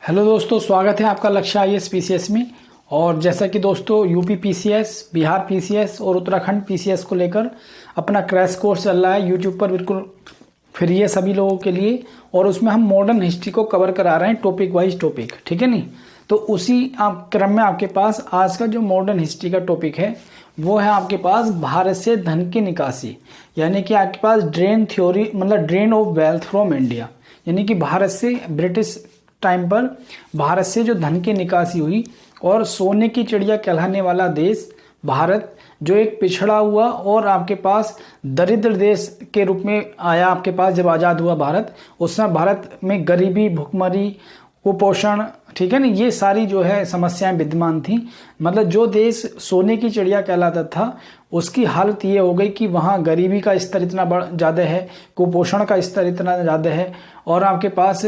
Hello दोस्तों, स्वागत है आपका लक्ष्य आईएएस पीसीएस में। और जैसा कि दोस्तों यूपी पीसीएस, बिहार पीसीएस और उत्तराखंड पीसीएस को लेकर अपना क्रैश कोर्स चल रहा है यूट्यूब पर, बिल्कुल फ्री है सभी लोगों के लिए। और उसमें हम मॉडर्न हिस्ट्री को कवर करा रहे हैं, टॉपिक वाइज टॉपिक, ठीक है नहीं। तो उसी क्रम में आपके पास आज का जो मॉडर्न हिस्ट्री का टॉपिक है वो है आपके पास भारत से धन की निकासी, यानी कि आपके पास ड्रेन थ्योरी, मतलब drain of wealth from India, यानी कि भारत से ब्रिटिश टाइम पर भारत से जो धन की निकासी हुई और सोने की चिड़िया कहलाने वाला देश भारत, जो एक पिछड़ा हुआ और आपके पास दरिद्र देश के रूप में आया। आपके पास जब आज़ाद हुआ भारत, उस समय भारत में गरीबी, भुखमरी, कुपोषण, ठीक है ना, ये सारी जो है समस्याएं विद्यमान थी। मतलब जो देश सोने की चिड़िया कहलाता था उसकी हालत ये हो गई कि वहाँ गरीबी का स्तर इतना ज़्यादा है, कुपोषण का स्तर इतना ज़्यादा है और आपके पास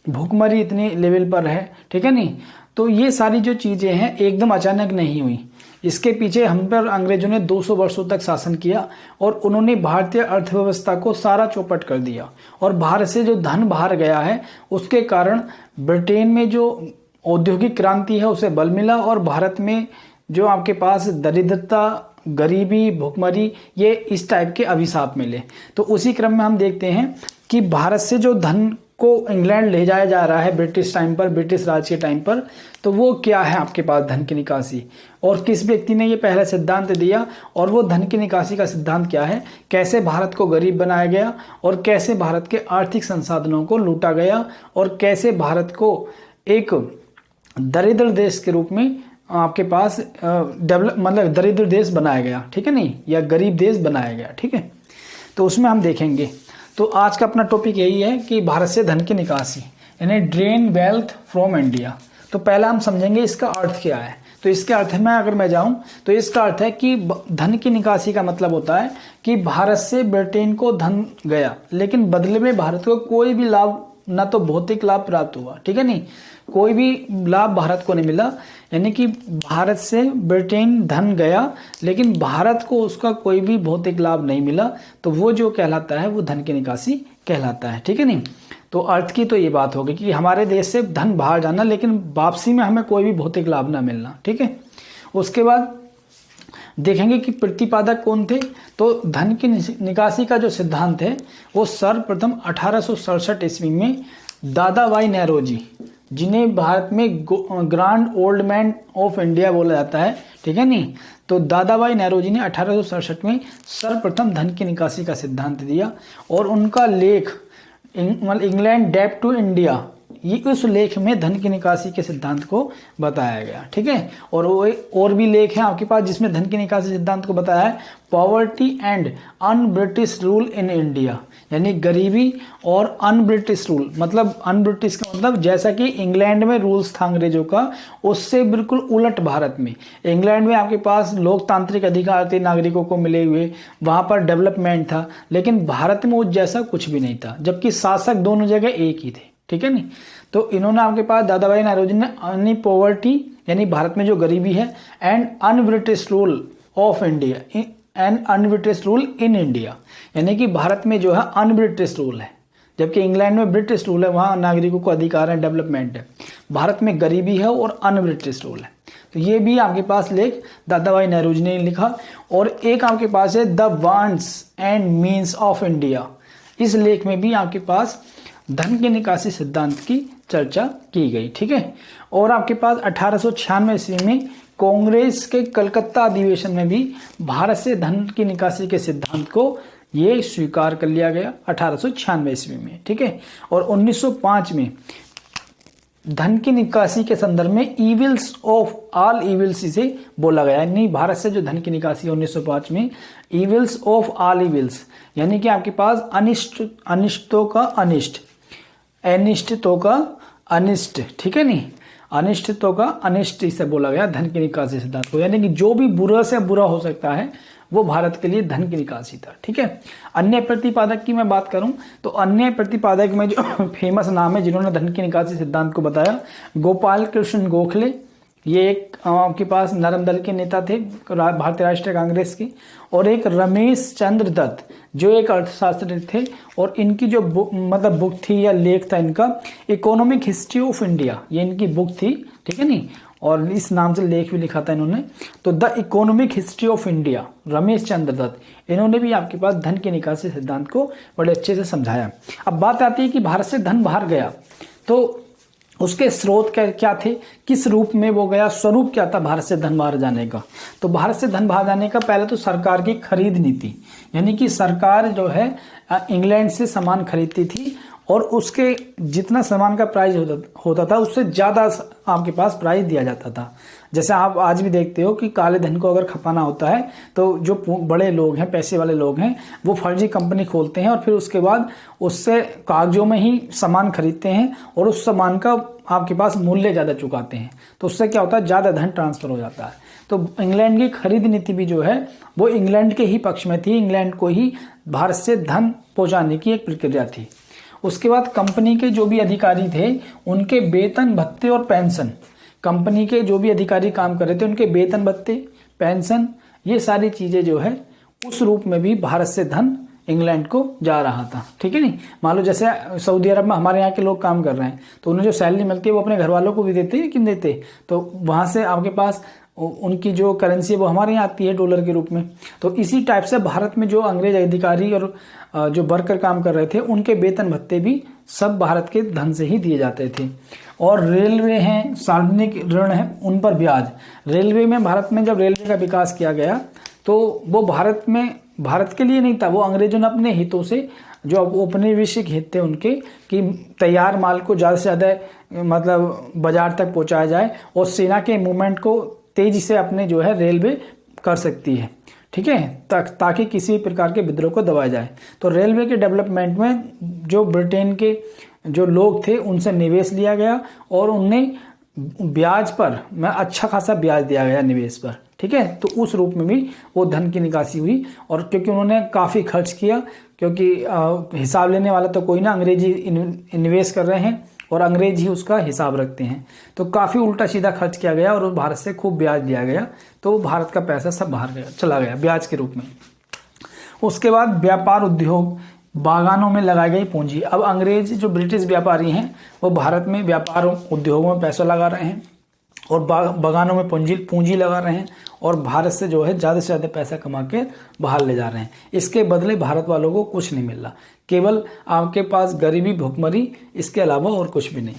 भुखमरी इतनी लेवल पर है, ठीक है नहीं। तो ये सारी जो चीज़ें हैं एकदम अचानक नहीं हुई, इसके पीछे हम पर अंग्रेजों ने 200 वर्षों तक शासन किया और उन्होंने भारतीय अर्थव्यवस्था को सारा चौपट कर दिया। और भारत से जो धन बाहर गया है उसके कारण ब्रिटेन में जो औद्योगिक क्रांति है उसे बल मिला और भारत में जो आपके पास दरिद्रता, गरीबी, भुखमरी, ये इस टाइप के अभिशाप मिले। तो उसी क्रम में हम देखते हैं कि भारत से जो धन को इंग्लैंड ले जाया जा रहा है ब्रिटिश टाइम पर, ब्रिटिश राज के टाइम पर, तो वो क्या है आपके पास धन की निकासी, और किस व्यक्ति ने ये पहला सिद्धांत दिया, और वो धन की निकासी का सिद्धांत क्या है, कैसे भारत को गरीब बनाया गया और कैसे भारत के आर्थिक संसाधनों को लूटा गया और कैसे भारत को एक दरिद्र देश के रूप में आपके पास मतलब दरिद्र देश बनाया गया, ठीक है नहीं, या गरीब देश बनाया गया, ठीक है। तो उसमें हम देखेंगे। तो आज का अपना टॉपिक यही है कि भारत से धन की निकासी, यानी ड्रेन वेल्थ फ्रॉम इंडिया। तो पहला हम समझेंगे इसका अर्थ क्या है। तो इसके अर्थ में अगर मैं जाऊं तो इसका अर्थ है कि धन की निकासी का मतलब होता है कि भारत से ब्रिटेन को धन गया लेकिन बदले में भारत को कोई भी लाभ, ना तो भौतिक लाभ प्राप्त हुआ, ठीक है नहीं, कोई भी लाभ भारत को नहीं मिला। यानी कि भारत से ब्रिटेन धन गया लेकिन भारत को उसका कोई भी भौतिक लाभ नहीं मिला, तो वो जो कहलाता है वो धन की निकासी कहलाता है, ठीक है नहीं। तो अर्थ की तो ये बात होगी कि हमारे देश से धन बाहर जाना लेकिन वापसी में हमें कोई भी भौतिक लाभ ना मिलना, ठीक है। उसके बाद देखेंगे कि प्रतिपादक कौन थे। तो धन की निकासी का जो सिद्धांत है वो सर्वप्रथम 1867 ईस्वी में दादा भाई नौरोजी, जिन्हें भारत में grand old man of India बोला जाता है, ठीक है नहीं। तो दादा भाई नौरोजी ने 1867 में सर्वप्रथम धन की निकासी का सिद्धांत दिया और उनका लेख इंग्लैंड डेब्ट टू इंडिया, ये उस लेख में धन की निकासी के सिद्धांत को बताया गया, ठीक है। और भी लेख हैं आपके पास जिसमें धन की निकासी सिद्धांत को बताया है। Poverty and un British rule in India, यानी गरीबी और अन ब्रिटिश रूल, मतलब अन ब्रिटिश का मतलब जैसा कि इंग्लैंड में रूल्स था अंग्रेजों का, उससे बिल्कुल उलट भारत में। इंग्लैंड में आपके पास लोकतांत्रिक अधिकार थे, नागरिकों को मिले हुए, वहां पर डेवलपमेंट था, लेकिन भारत में उस जैसा कुछ भी नहीं था, जबकि शासक दोनों जगह एक ही थे, ठीक है नहीं। तो इन्होंने आपके पास दादा भाई नौरोजी ने अन पॉवर्टी, यानी भारत में जो गरीबी है, and un British rule of India and un British rule in India, यानी कि भारत में जो है अन ब्रिटिश रूल है जबकि इंग्लैंड में ब्रिटिश रूल है, वहां नागरिकों को अधिकार है, डेवलपमेंट है। भारत में गरीबी है और अन ब्रिटिश रूल है। तो ये भी आपके पास लेख दादा भाई नौरोजी ने लिखा। और एक आपके पास है the wants and means of India, इस लेख में भी आपके पास धन की निकासी सिद्धांत की चर्चा की गई, ठीक है। और आपके पास 1896 ईस्वी में कांग्रेस के कलकत्ता अधिवेशन में भी भारत से धन की निकासी के सिद्धांत को ये स्वीकार कर लिया गया 1896 ईस्वी में, ठीक है। और 1905 में धन की निकासी के संदर्भ में इविल्स ऑफ ऑल इविल्स इसे बोला गया, यानी भारत से जो धन की निकासी 1905 में इविल्स ऑफ ऑल इविल्स, यानी कि आपके पास अनिष्टों का अनिष्ट, अनिष्टों का अनिष्ट, ठीक है नहीं, अनिष्टों का अनिष्ट इसे बोला गया धन की निकासी सिद्धांत को, यानी कि जो भी बुरा से बुरा हो सकता है वो भारत के लिए धन की निकासी था, ठीक है। अन्य प्रतिपादक की मैं बात करूं तो अन्य प्रतिपादक में जो फेमस नाम है जिन्होंने धन की निकासी सिद्धांत को बताया, गोपाल कृष्ण गोखले, ये एक आपके पास नरम दल के नेता थे भारतीय राष्ट्रीय कांग्रेस के, और एक रमेश चंद्र दत्त जो एक अर्थशास्त्री थे, और इनकी जो मतलब बुक थी या लेख था इनका, इकोनॉमिक हिस्ट्री ऑफ इंडिया, ये इनकी बुक थी, ठीक है नहीं, और इस नाम से लेख भी लिखा था इन्होंने। तो the economic history of India, Ramesh Chandra Dutt, इन्होंने भी आपके पास धन की निकासी सिद्धांत को बड़े अच्छे से समझाया। अब बात आती है कि भारत से धन बाहर गया तो उसके स्रोत क्या थे, किस रूप में वो गया, स्वरूप क्या था भारत से धन बाहर जाने का। तो भारत से धन बाहर जाने का पहले तो सरकार की खरीद नीति, यानी कि सरकार जो है इंग्लैंड से सामान खरीदती थी और उसके जितना सामान का प्राइस होता था उससे ज़्यादा आपके पास प्राइस दिया जाता था। जैसे आप आज भी देखते हो कि काले धन को अगर खपाना होता है तो जो बड़े लोग हैं, पैसे वाले लोग हैं, वो फर्जी कंपनी खोलते हैं और फिर उसके बाद उससे कागजों में ही सामान खरीदते हैं और उस सामान का आपके पास मूल्य ज़्यादा चुकाते हैं। तो उससे क्या होता है, ज़्यादा धन ट्रांसफर हो जाता है। तो इंग्लैंड की खरीद नीति भी जो है वो इंग्लैंड के ही पक्ष में थी, इंग्लैंड को ही भारत से धन पहुँचाने की एक प्रक्रिया थी। उसके बाद कंपनी के जो भी अधिकारी थे उनके वेतन भत्ते और पेंशन, कंपनी के जो भी अधिकारी काम कर रहे थे उनके वेतन भत्ते, पेंशन, ये सारी चीजें जो है उस रूप में भी भारत से धन इंग्लैंड को जा रहा था, ठीक है नहीं। मान लो जैसे सऊदी अरब में हमारे यहाँ के लोग काम कर रहे हैं तो उन्हें जो सैलरी मिलती है वो अपने घर वालों को भी देते हैं कि नहीं देते, तो वहां से आपके पास उनकी जो करेंसी है वो हमारे यहाँ आती है डॉलर के रूप में। तो इसी टाइप से भारत में जो अंग्रेज अधिकारी और जो वर्कर काम कर रहे थे उनके वेतन भत्ते भी सब भारत के धन से ही दिए जाते थे। और रेलवे हैं, सार्वजनिक ऋण है, उन पर ब्याज। रेलवे में भारत में जब रेलवे का विकास किया गया तो वो भारत के लिए नहीं था, वो अंग्रेजों ने अपने हितों से, जो औपनिवेशिक हित थे उनके, कि तैयार माल को ज़्यादा से ज़्यादा मतलब बाजार तक पहुंचाया जाए और सेना के मूवमेंट को तेजी से अपने जो है रेलवे कर सकती है, ठीक है, ताकि किसी प्रकार के विद्रोह को दबाया जाए। तो रेलवे के डेवलपमेंट में जो ब्रिटेन के जो लोग थे उनसे निवेश लिया गया और उन्हें ब्याज पर अच्छा खासा ब्याज दिया गया निवेश पर, ठीक है। तो उस रूप में भी वो धन की निकासी हुई। और क्योंकि उन्होंने काफ़ी खर्च किया, क्योंकि हिसाब लेने वाला तो कोई ना, अंग्रेजी निवेश कर रहे हैं और अंग्रेज ही उसका हिसाब रखते हैं, तो काफ़ी उल्टा सीधा खर्च किया गया और भारत से खूब ब्याज दिया गया। तो भारत का पैसा सब बाहर चला गया ब्याज के रूप में। उसके बाद व्यापार उद्योग, बागानों में लगाई गई पूंजी। अब अंग्रेज जो ब्रिटिश व्यापारी हैं वो भारत में व्यापार उद्योगों में पैसा लगा रहे हैं और बागानों में पूंजी लगा रहे हैं और भारत से जो है ज़्यादा से ज़्यादा पैसा कमा के बाहर ले जा रहे हैं। इसके बदले भारत वालों को कुछ नहीं मिल रहा, केवल आपके पास गरीबी, भुखमरी, इसके अलावा और कुछ भी नहीं,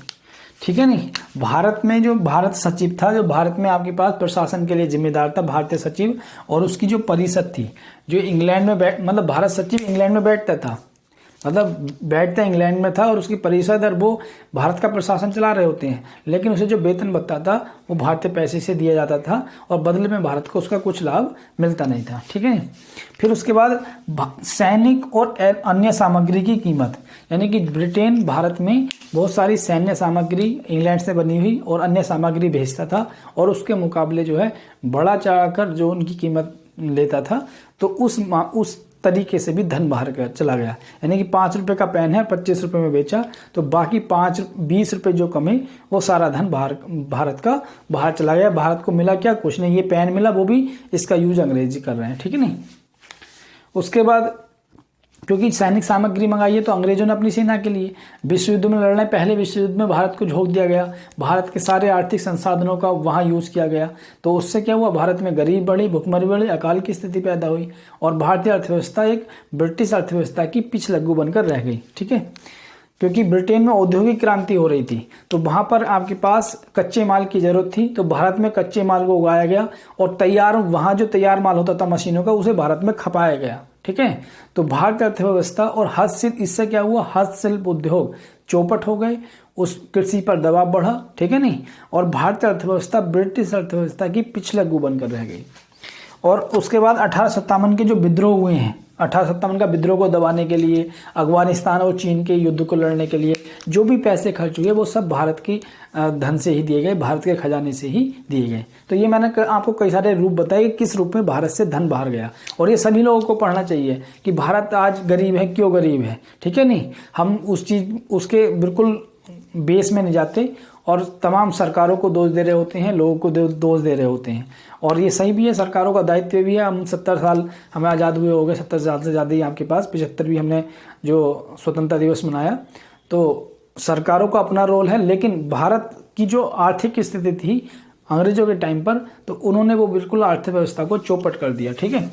ठीक है नहीं। भारत में जो भारत सचिव था, जो भारत में आपके पास प्रशासन के लिए जिम्मेदार था, भारतीय सचिव, और उसकी जो परिषद थी जो इंग्लैंड में मतलब भारत सचिव इंग्लैंड में बैठता था, मतलब बैठता इंग्लैंड में था और उसकी परिषद और वो भारत का प्रशासन चला रहे होते हैं, लेकिन उसे जो वेतन भत्ता था वो भारतीय पैसे से दिया जाता था और बदले में भारत को उसका कुछ लाभ मिलता नहीं था, ठीक है। फिर उसके बाद सैनिक और अन्य सामग्री की कीमत, यानी कि ब्रिटेन भारत में बहुत सारी सैन्य सामग्री इंग्लैंड से बनी हुई और अन्य सामग्री भेजता था और उसके मुकाबले जो है बड़ा चढ़ाकर जो उनकी कीमत लेता था, तो उस तरीके से भी धन बाहर चला गया। यानी कि 5 रुपए का पेन है, 25 रुपए में बेचा तो बाकी 20 रुपए जो कमे वो सारा धन भारत का बाहर चला गया। भारत को मिला क्या, कुछ नहीं, ये पेन मिला, वो भी इसका यूज अंग्रेजी कर रहे हैं, ठीक है नहीं। उसके बाद क्योंकि सैनिक सामग्री मंगाई है तो अंग्रेजों ने अपनी सेना के लिए विश्व युद्ध में लड़ना है। पहले विश्व युद्ध में भारत को झोंक दिया गया, भारत के सारे आर्थिक संसाधनों का वहां यूज किया गया, तो उससे क्या हुआ, भारत में गरीब बढ़ी, भुखमरी बढ़ी, अकाल की स्थिति पैदा हुई और भारतीय अर्थव्यवस्था एक ब्रिटिश अर्थव्यवस्था की पिछलग्गू बनकर रह गई, ठीक है। क्योंकि ब्रिटेन में औद्योगिक क्रांति हो रही थी तो वहां पर आपके पास कच्चे माल की जरूरत थी, तो भारत में कच्चे माल को उगाया गया और वहां जो तैयार माल होता था मशीनों का उसे भारत में खपाया गया, ठीक है। तो भारतीय अर्थव्यवस्था और हस्तशिल्प, इससे क्या हुआ, हस्तशिल्प उद्योग चौपट हो गए, उस कृषि पर दबाव बढ़ा, ठीक है नहीं, और भारतीय अर्थव्यवस्था ब्रिटिश अर्थव्यवस्था की पिछलग्गू बनकर रह गई। और उसके बाद 1857 के जो विद्रोह हुए हैं, 1857 का विद्रोह को दबाने के लिए, अफगानिस्तान और चीन के युद्ध को लड़ने के लिए जो भी पैसे खर्च हुए वो सब भारत की धन से ही दिए गए, भारत के खजाने से ही दिए गए। तो ये मैंने आपको कई सारे रूप बताए कि किस रूप में भारत से धन बाहर गया, और ये सभी लोगों को पढ़ना चाहिए कि भारत आज गरीब है, क्यों गरीब है, ठीक है नहीं। हम उसके बिल्कुल बेस में नहीं जाते और तमाम सरकारों को दोष दे रहे होते हैं, लोगों को दोष दे रहे होते हैं। और ये सही भी है, सरकारों का दायित्व भी है। हम 70 साल हमें आज़ाद हुए हो गए, 70 साल से ज़्यादा ही आपके पास, 75 भी हमने जो स्वतंत्रता दिवस मनाया, तो सरकारों का अपना रोल है। लेकिन भारत की जो आर्थिक स्थिति थी अंग्रेजों के टाइम पर, तो उन्होंने वो बिल्कुल अर्थव्यवस्था को चौपट कर दिया। ठीक है,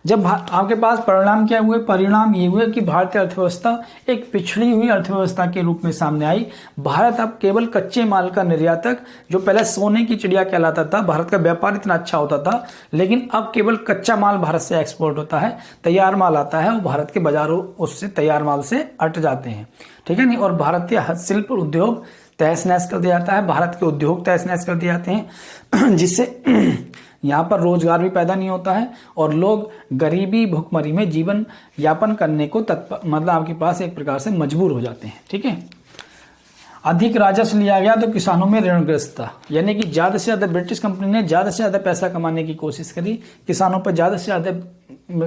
जब आपके पास परिणाम क्या हुए, परिणाम ये हुए कि भारतीय अर्थव्यवस्था एक पिछड़ी हुई अर्थव्यवस्था के रूप में सामने आई। भारत अब केवल कच्चे माल का निर्यातक, जो पहले सोने की चिड़िया कहलाता था, भारत का व्यापार इतना अच्छा होता था, लेकिन अब केवल कच्चा माल भारत से एक्सपोर्ट होता है, तैयार माल आता है और भारत के बाजारों उससे तैयार माल से अट जाते हैं। ठीक है नहीं, और भारतीय हस्तशिल्प उद्योग तहस नहस कर दिया जाता है, भारत के उद्योग तहस नहस कर दिए जाते हैं, जिससे यहाँ पर रोजगार भी पैदा नहीं होता है और लोग गरीबी भुखमरी में जीवन यापन करने को मतलब आपके पास एक प्रकार से मजबूर हो जाते हैं। ठीक है, अधिक राजस्व लिया गया तो किसानों में ऋणग्रस्तता, यानी कि ज्यादा से ज्यादा ब्रिटिश कंपनी ने ज्यादा से ज्यादा पैसा कमाने की कोशिश करी, किसानों पर ज्यादा से ज्यादा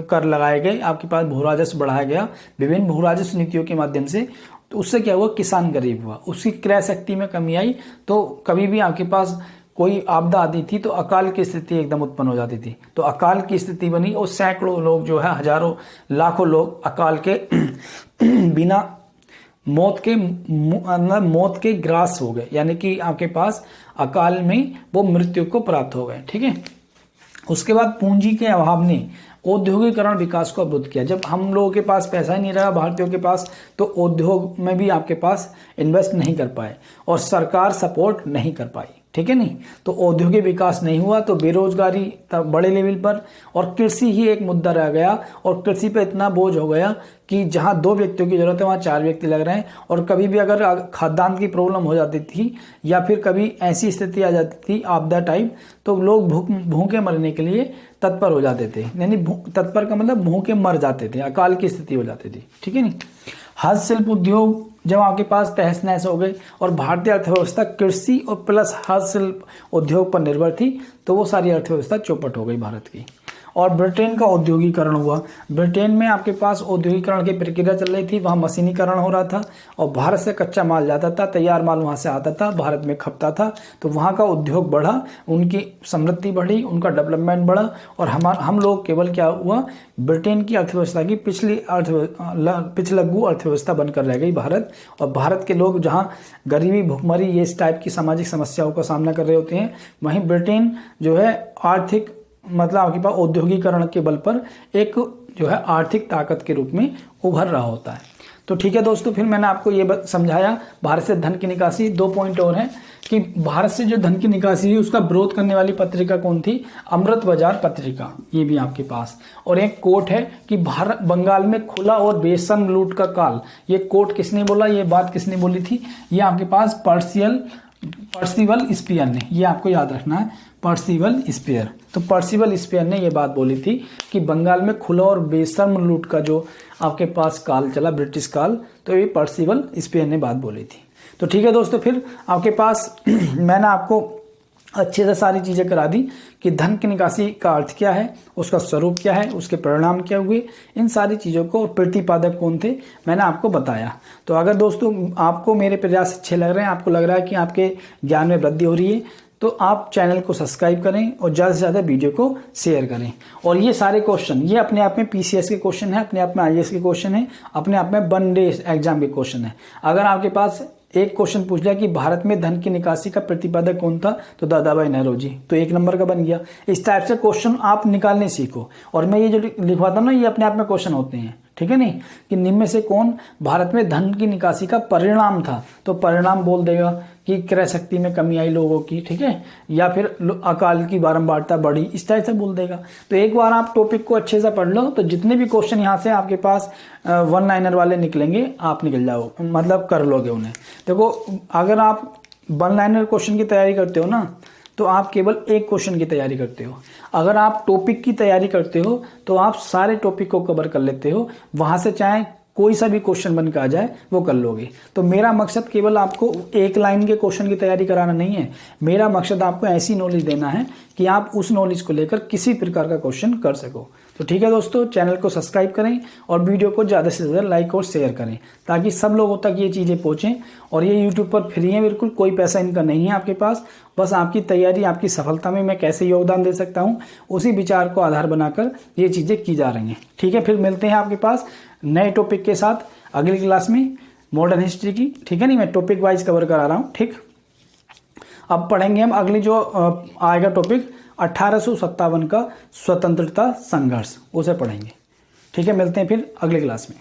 कर लगाए गए, आपके पास भू राजस्व बढ़ाया गया विभिन्न भू राजस्व नीतियों के माध्यम से। तो उससे क्या हुआ, किसान गरीब हुआ, उसकी क्रय शक्ति में कमी आई। तो कभी भी आपके पास कोई आपदा आती थी तो अकाल की स्थिति एकदम उत्पन्न हो जाती थी, तो अकाल की स्थिति बनी और सैकड़ों लोग जो है, हजारों लाखों लोग अकाल के बिना मौत के ग्रास हो गए, यानी कि आपके पास अकाल में वो मृत्यु को प्राप्त हो गए। ठीक है, उसके बाद पूंजी के अभाव ने औद्योगिकरण विकास को अवरुद्ध किया। जब हम लोगों के पास पैसा ही नहीं रहा भारतीयों के पास, तो उद्योग में भी आपके पास इन्वेस्ट नहीं कर पाए और सरकार सपोर्ट नहीं कर पाई। ठीक है नहीं, तो औद्योगिक विकास नहीं हुआ, तो बेरोजगारी बड़े लेवल पर, और कृषि ही एक मुद्दा रह गया, और कृषि पे इतना बोझ हो गया कि जहां 2 व्यक्तियों की जरूरत है वहां 4 व्यक्ति लग रहे हैं। और कभी भी अगर खाद्यान्न की प्रॉब्लम हो जाती थी या फिर कभी ऐसी स्थिति आ जाती थी आपदा टाइप, तो लोग भूखे मरने के लिए तत्पर हो जाते थे, यानी तत्पर का मतलब भूखे मर जाते थे, अकाल की स्थिति हो जाती थी। ठीक है नहीं, हस्तशिल्प उद्योग जब आपके पास तहस नहस हो गए और भारतीय अर्थव्यवस्था कृषि और प्लस हस्तशिल्प उद्योग पर निर्भर थी, तो वो सारी अर्थव्यवस्था चौपट हो गई भारत की। और ब्रिटेन का औद्योगिकरण हुआ। ब्रिटेन में आपके पास औद्योगिकरण की प्रक्रिया चल रही थी, वहाँ मशीनीकरण हो रहा था और भारत से कच्चा माल जाता था, तैयार माल वहाँ से आता था, भारत में खपता था, तो वहाँ का उद्योग बढ़ा, उनकी समृद्धि बढ़ी, उनका डेवलपमेंट बढ़ा। और हम लोग केवल क्या हुआ, ब्रिटेन की अर्थव्यवस्था की पिछलग्गू अर्थव्यवस्था बनकर रह गई भारत। और भारत के लोग जहाँ गरीबी भुखमरी ये इस टाइप की सामाजिक समस्याओं का सामना कर रहे होते हैं, वहीं ब्रिटेन जो है आर्थिक मतलब आपके पास औद्योगिकरण के बल पर एक जो है आर्थिक ताकत के रूप में उभर रहा होता है। तो ठीक है दोस्तों, फिर मैंने आपको ये समझाया भारत से धन की निकासी। 2 पॉइंट और हैं कि भारत से जो धन की निकासी है उसका विरोध करने वाली पत्रिका कौन थी, अमृत बाजार पत्रिका, ये भी आपके पास। और एक कोट है कि भारत बंगाल में खुला और बेसन लूट का काल, ये कोट किसने बोला, ये बात किसने बोली थी, ये आपके पास पर्सिवल स्पीयर ने, ये आपको याद रखना है, पर्सिवल स्पीयर। तो पर्सिवल स्पीयर ने ये बात बोली थी कि बंगाल में खुला और बेशर्म लूट का जो आपके पास काल चला, ब्रिटिश काल, तो ये पर्सिवल स्पीयर ने बात बोली थी। तो ठीक है दोस्तों, फिर आपके पास मैंने आपको अच्छे से सारी चीजें करा दी कि धन की निकासी का अर्थ क्या है, उसका स्वरूप क्या है, उसके परिणाम क्या हुए, इन सारी चीजों को, और प्रतिपादक कौन थे, मैंने आपको बताया। तो अगर दोस्तों आपको मेरे प्रयास अच्छे लग रहे हैं, आपको लग रहा है कि आपके ज्ञान में वृद्धि हो रही है, तो आप चैनल को सब्सक्राइब करें और ज़्यादा से ज़्यादा वीडियो को शेयर करें। और ये सारे क्वेश्चन, ये अपने आप में पीसीएस के क्वेश्चन है, अपने आप में आईएएस के क्वेश्चन है, अपने आप में वन डे एग्जाम के क्वेश्चन है। अगर आपके पास एक क्वेश्चन पूछ लिया कि भारत में धन की निकासी का प्रतिपादक कौन था, तो दादाभाई नौरोजी, तो 1 नंबर का बन गया। इस टाइप से क्वेश्चन आप निकालने सीखो। और मैं ये जो लिखवाता हूँ ना, ये अपने आप में क्वेश्चन होते हैं, ठीक है नहीं, कि निम्न में से कौन भारत में धन की निकासी का परिणाम था, तो परिणाम बोल देगा कि क्रय शक्ति में कमी आई लोगों की, ठीक है, या फिर अकाल की बारंबारता बढ़ी, इस टाइप से बोल देगा। तो एक बार आप टॉपिक को अच्छे से पढ़ लो, तो जितने भी क्वेश्चन यहाँ से आपके पास 1 लाइनर वाले निकलेंगे, आप निकल जाओ, मतलब कर लोगे उन्हें। देखो, अगर आप 1 लाइनर क्वेश्चन की तैयारी करते हो ना, तो आप केवल एक क्वेश्चन की तैयारी करते हो। अगर आप टॉपिक की तैयारी करते हो तो आप सारे टॉपिक को कवर कर लेते हो। वहां से चाहे कोई सा भी क्वेश्चन बन के आ जाए वो कर लोगे। तो मेरा मकसद केवल आपको एक लाइन के क्वेश्चन की तैयारी कराना नहीं है, मेरा मकसद आपको ऐसी नॉलेज देना है कि आप उस नॉलेज को लेकर किसी प्रकार का क्वेश्चन कर सको। तो ठीक है दोस्तों, चैनल को सब्सक्राइब करें और वीडियो को ज़्यादा से ज़्यादा लाइक और शेयर करें ताकि सब लोगों तक ये चीज़ें पहुँचें। और ये यूट्यूब पर फ्री है, बिल्कुल कोई पैसा इनका नहीं है आपके पास, बस आपकी तैयारी, आपकी सफलता में मैं कैसे योगदान दे सकता हूँ उसी विचार को आधार बनाकर ये चीज़ें की जा रही हैं। ठीक है, फिर मिलते हैं आपके पास नए टॉपिक के साथ अगली क्लास में मॉडर्न हिस्ट्री की। ठीक है, नहीं मैं टॉपिक वाइज कवर करा रहा हूँ। ठीक, अब पढ़ेंगे हम अगली जो आएगा टॉपिक 1857 का स्वतंत्रता संघर्ष, उसे पढ़ेंगे। ठीक है, मिलते हैं फिर अगली क्लास में।